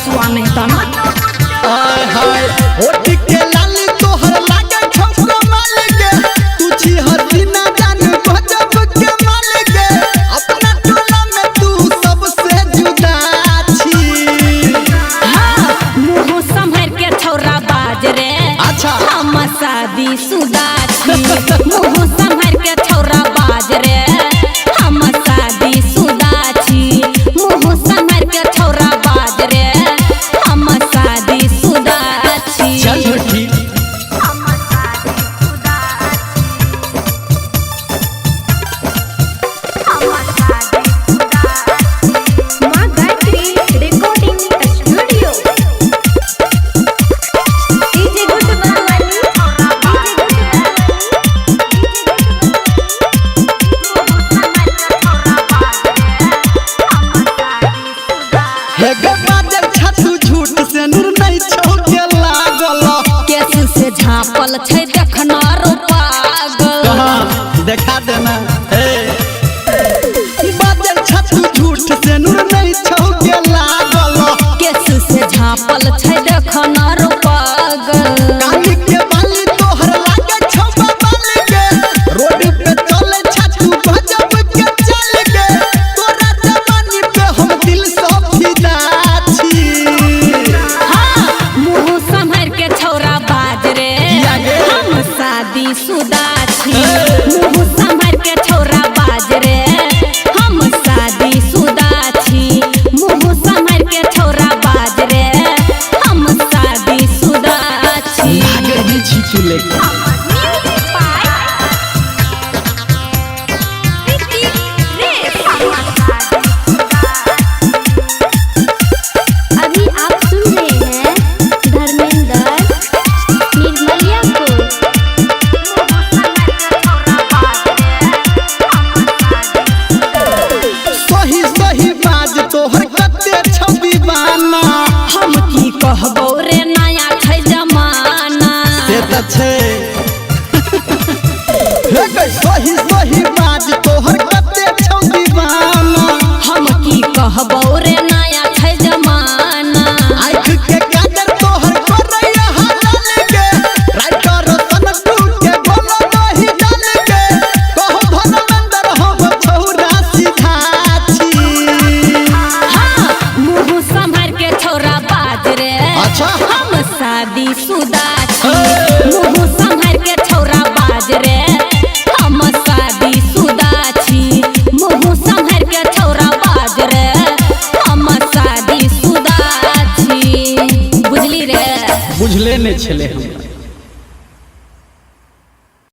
रसुआ नहीं तना हाय हाय होठ के लाली तोहर लागे छौका माल के तू छी हसीना जान गजब के माल के अपना टोला में तू सबसे जुदा छी। हाँ मुँह संभर के छौरा बाज रे अच्छा हम शादी शुदा छी मुँह संभर के छौरा बाज रे हम शादी शुदा छी मुँह संभर के छौरा बाज रे हम शादी शुदा छी। चल झूठी माँ Gayatri recording studio DJ good बनवानी हे गे बाजल छतु झूठ से नूर नहीं छौके लागल केस से झापल छै देखना रो पागल कहां देखा देना हे बाजल छतु झूठ से नूर नहीं छौके लागल केस से झापल छै देखना रो पागल काली के बाली तोहर लागे छौबा बाल के रोड पे चले छतु गजब के चल के तोरा जवानी पे हम दिल से फिदा छी। हाँ मुँह संभर के छौरा बाज रे हम शादी शुदा छी मुँह संभर के छौरा बाज रे हम शादी शुदा छी मुँह संभर के छौरा बाज रे हम शादी शुदा छी। लागे ही छी लेके अभी आप सुन रहे हैं धर्मेंद्र निर्मलिया को। सही सही बाज तोहर कते छवि बाना हम की कहबो रे नया छै जमाना से त छै हे गे सही सही बाज तोहर कते छवि बाना हम की कहबो रे नया छै जमाना आँख के काजर तोहर करैया हाल के राइटर तनकू के बोलो नहीं डाल के कहो धर्मेंद्र हम छौरा सीधा छी। हाँ मुँह संभर के छौरा बाज रे अच्छा। हम शादी शुदा छी मुँह संभर के छौरा बाज रे हम शादी शुदा छी मुँह संभर के छौरा बाज रे हम शादी शुदा छी बुझली रे बुझले नहीं छले हमरा।